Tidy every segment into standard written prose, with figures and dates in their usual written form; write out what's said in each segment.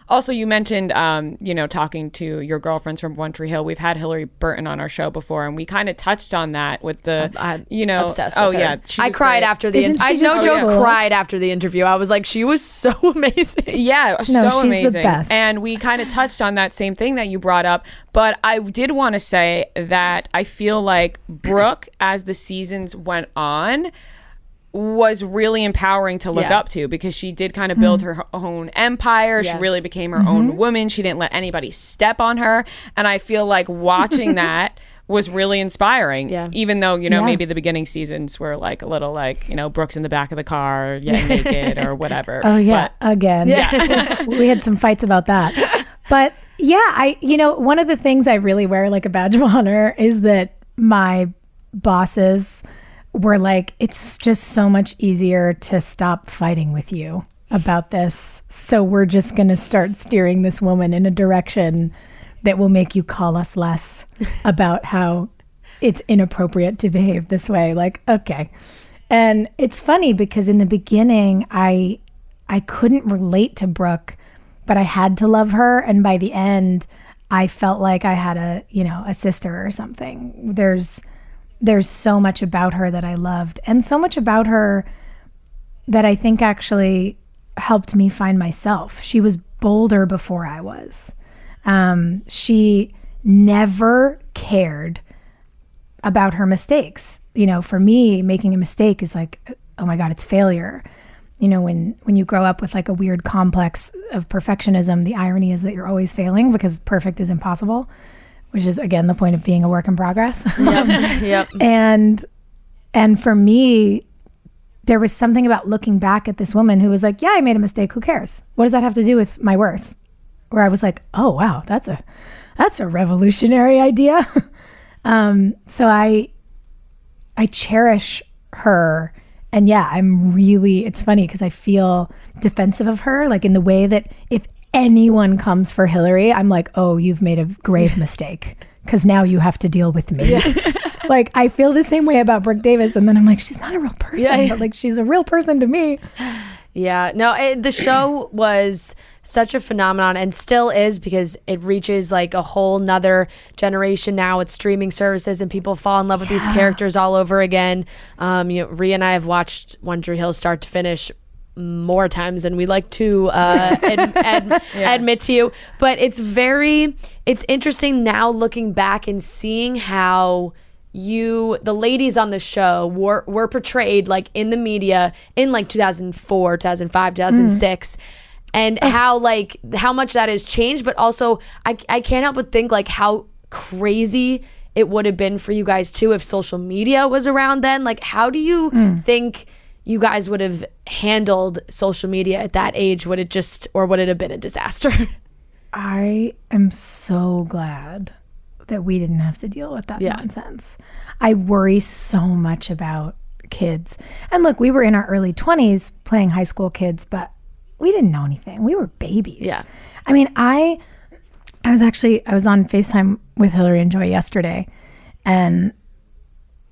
Also, you mentioned, talking to your girlfriends from One Tree Hill. We've had Hillary Burton on our show before, and we kind of touched on that with the, obsessed with her. yeah. I cried after the cried after the interview. I was like, she was so amazing. Yeah, No, so she's amazing. the best. And we kind of touched on that same thing that you brought up. But I did want to say that I feel like Brooke, as the seasons went on, was really empowering to look up to, because she did kind of build her own empire. She really became her own woman. She didn't let anybody step on her. And I feel like watching that was really inspiring. Yeah. Even though, maybe the beginning seasons were like a little like, Brooke's in the back of the car getting naked or whatever. Oh, yeah. But, again. Yeah. We had some fights about that. But yeah, one of the things I really wear like a badge of honor is that my bosses were like, it's just so much easier to stop fighting with you about this. So we're just going to start steering this woman in a direction that will make you call us less about how it's inappropriate to behave this way. Like, okay. And it's funny because in the beginning, I couldn't relate to Brooke, but I had to love her. And by the end, I felt like I had a sister or something. There's so much about her that I loved, and so much about her that I think actually helped me find myself. She was bolder before I was. She never cared about her mistakes. For me, making a mistake is like, oh my God, it's failure. When you grow up with like a weird complex of perfectionism, the irony is that you're always failing because perfect is impossible, which is, again, the point of being a work in progress. Yep. And for me, there was something about looking back at this woman who was like, yeah, I made a mistake. Who cares? What does that have to do with my worth? Where I was like, oh, wow, that's a revolutionary idea. So I cherish her. And yeah, it's funny because I feel defensive of her, like in the way that if anyone comes for Hillary, I'm like, oh, you've made a grave mistake because now you have to deal with me. Yeah. Like, I feel the same way about Brooke Davis. And then I'm like, she's not a real person, but like, she's a real person to me. Yeah, no, the show was such a phenomenon and still is, because it reaches like a whole nother generation now with streaming services, and people fall in love with these characters all over again. Rhea and I have watched One Tree Hill start to finish more times than we like to admit to, but it's interesting now looking back and seeing how the ladies on the show were portrayed like in the media in like 2004, 2005, 2006, and how much that has changed. But also I can't help but think like how crazy it would have been for you guys too if social media was around then. Like, how do you think you guys would have handled social media at that age? Would it have been a disaster? I am so glad that we didn't have to deal with that nonsense. I worry so much about kids. And look, we were in our early 20s playing high school kids, but we didn't know anything. We were babies. Yeah. I mean, I was on FaceTime with Hillary and Joy yesterday, and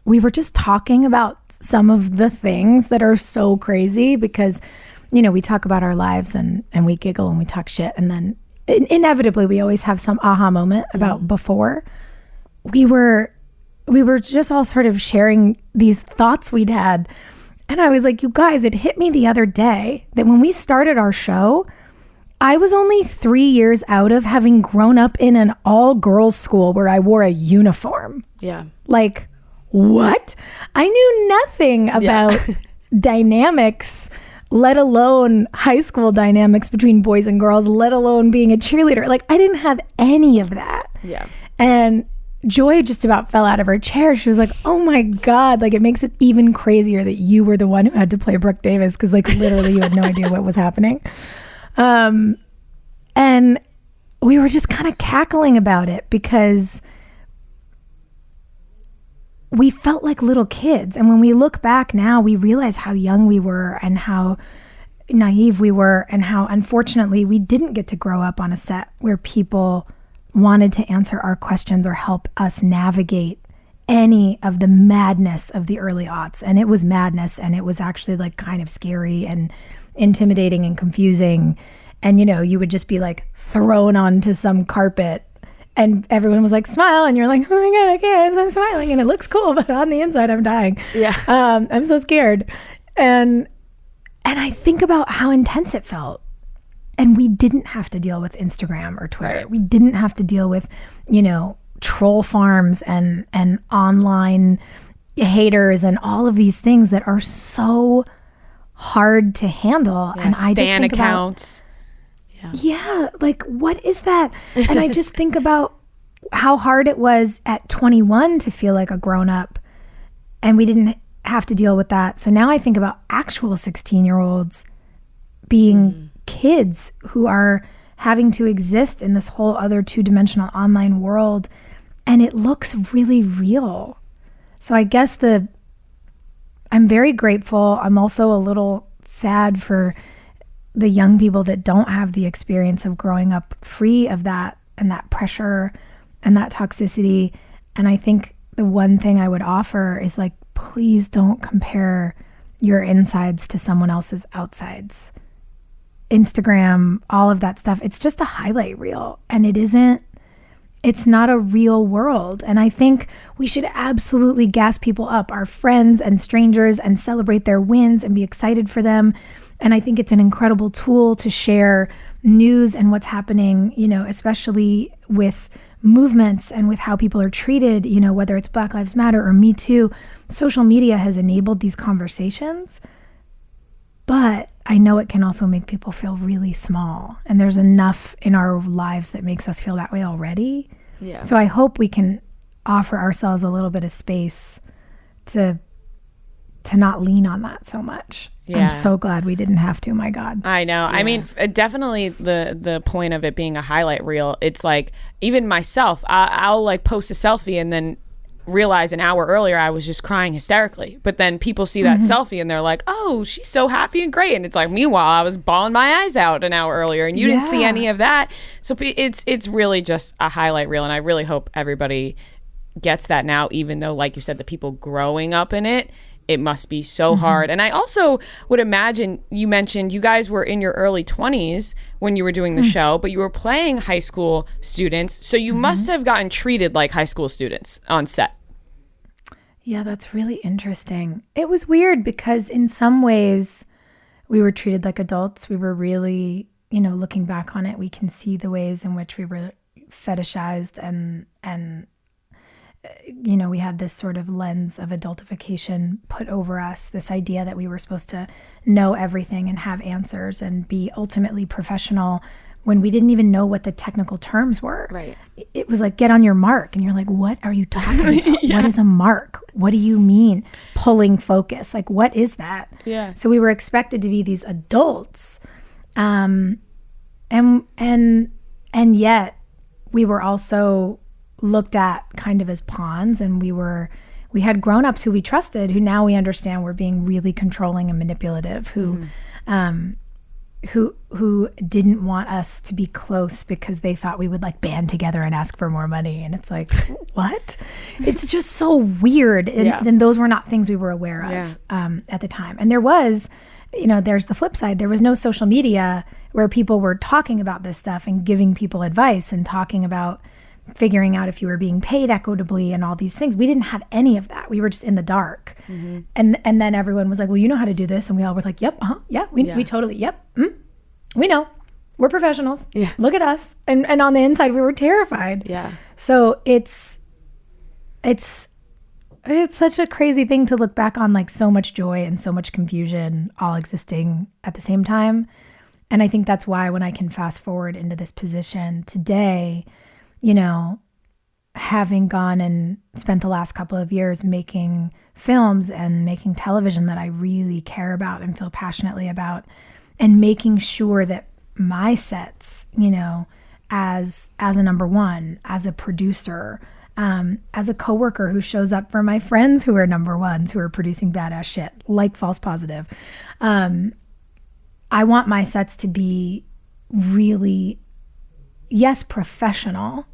we were just talking about some of the things that are so crazy because, we talk about our lives and we giggle and we talk shit, and then inevitably we always have some aha moment about before. We were just all sort of sharing these thoughts we'd had. And I was like, you guys, it hit me the other day that when we started our show, I was only 3 years out of having grown up in an all-girls school where I wore a uniform. Yeah. Like, what? I knew nothing about dynamics, let alone high school dynamics between boys and girls, let alone being a cheerleader. Like, I didn't have any of that. Yeah. And Joy just about fell out of her chair. She was like, oh my God, like, it makes it even crazier that you were the one who had to play Brooke Davis, because like literally you had no idea what was happening. And we were just kind of cackling about it because we felt like little kids. And when we look back now, we realize how young we were and how naive we were, and how unfortunately we didn't get to grow up on a set where people wanted to answer our questions or help us navigate any of the madness of the early aughts. And it was madness, and it was actually like kind of scary and intimidating and confusing. And, you know, you would just be like thrown onto some carpet and everyone was like, smile. And you're like, oh my God, I can't, I'm smiling. And it looks cool, but on the inside, I'm dying. Yeah. I'm so scared. And I think about how intense it felt. And we didn't have to deal with Instagram or Twitter. Right. We didn't have to deal with, you know, troll farms and online haters and all of these things that are so hard to handle. Yeah, and I just Stan think accounts. yeah, like what is that? And I just think about how hard it was at 21 to feel like a grown up, and we didn't have to deal with that. So now I think about actual 16-year-olds being kids who are having to exist in this whole other two-dimensional online world, and it looks really real. So I guess I'm very grateful. I'm also a little sad for the young people that don't have the experience of growing up free of that and that pressure and that toxicity. And I think the one thing I would offer is like, please don't compare your insides to someone else's outsides. Instagram, all of that stuff, it's just a highlight reel, and it's not a real world. And I think we should absolutely gas people up, our friends and strangers, and celebrate their wins and be excited for them. And I think it's an incredible tool to share news and what's happening, you know, especially with movements and with how people are treated, you know, whether it's Black Lives Matter or Me Too. Social media has enabled these conversations, but I know it can also make people feel really small. And there's enough in our lives that makes us feel that way already. Yeah. So I hope we can offer ourselves a little bit of space to not lean on that so much. Yeah. I'm so glad we didn't have to, my God. I know. I mean, definitely the point of it being a highlight reel, it's like, even myself, I'll like post a selfie and then realize an hour earlier I was just crying hysterically. But then people see that selfie and they're like, oh, she's so happy and great. And it's like, meanwhile, I was bawling my eyes out an hour earlier and you didn't see any of that. So it's really just a highlight reel. And I really hope everybody gets that now, even though, like you said, the people growing up in it, it must be so hard. And I also would imagine, you mentioned you guys were in your early 20s when you were doing the show, but you were playing high school students. So you must have gotten treated like high school students on set. Yeah, that's really interesting. It was weird because in some ways we were treated like adults. We were really, you know, looking back on it, we can see the ways in which we were fetishized and you know, we had this sort of lens of adultification put over us, this idea that we were supposed to know everything and have answers and be ultimately professional when we didn't even know what the technical terms were. Right. It was like, get on your mark. And you're like, what are you talking about? What is a mark? What do you mean? Pulling focus. Like, what is that? Yeah. So we were expected to be these adults. And yet we were also looked at kind of as pawns, and we had grown-ups who we trusted, who now we understand were being really controlling and manipulative, who didn't want us to be close because they thought we would like band together and ask for more money. And it's like, what? It's just so weird. And those were not things we were aware of at the time. And there was, you know, there's the flip side. There was no social media where people were talking about this stuff and giving people advice and talking about figuring out if you were being paid equitably and all these things. We didn't have any of that. We were just in the dark. And then everyone was like, well, you know how to do this. And we all were like, yep, we totally, yep, we know. We're professionals. Yeah. Look at us. And on the inside, we were terrified. Yeah. So it's such a crazy thing to look back on, like so much joy and so much confusion all existing at the same time. And I think that's why when I can fast forward into this position today, you know, having gone and spent the last couple of years making films and making television that I really care about and feel passionately about, and making sure that my sets, you know, as a number one, as a producer, as a coworker who shows up for my friends who are number ones, who are producing badass shit, like False Positive, I want my sets to be really, yes, professional.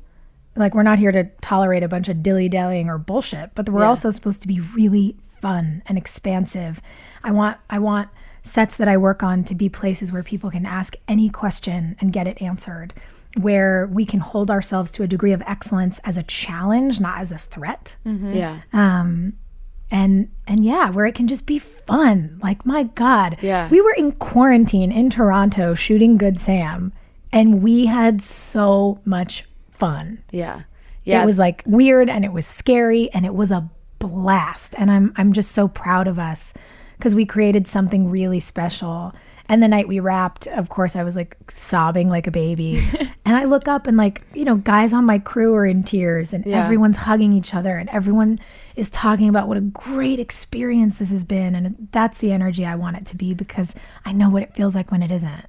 Like, we're not here to tolerate a bunch of dilly-dallying or bullshit, but we're also supposed to be really fun and expansive. I want sets that I work on to be places where people can ask any question and get it answered, where we can hold ourselves to a degree of excellence as a challenge, not as a threat. Yeah. And yeah, where it can just be fun. Like, my God. Yeah. We were in quarantine in Toronto shooting Good Sam, and we had so much fun. Yeah. Yeah. It was like weird, and it was scary, and it was a blast. And I'm just so proud of us because we created something really special. And the night we wrapped, of course, I was like sobbing like a baby. And I look up and, like, you know, guys on my crew are in tears, and everyone's hugging each other, and everyone is talking about what a great experience this has been. And that's the energy I want it to be, because I know what it feels like when it isn't.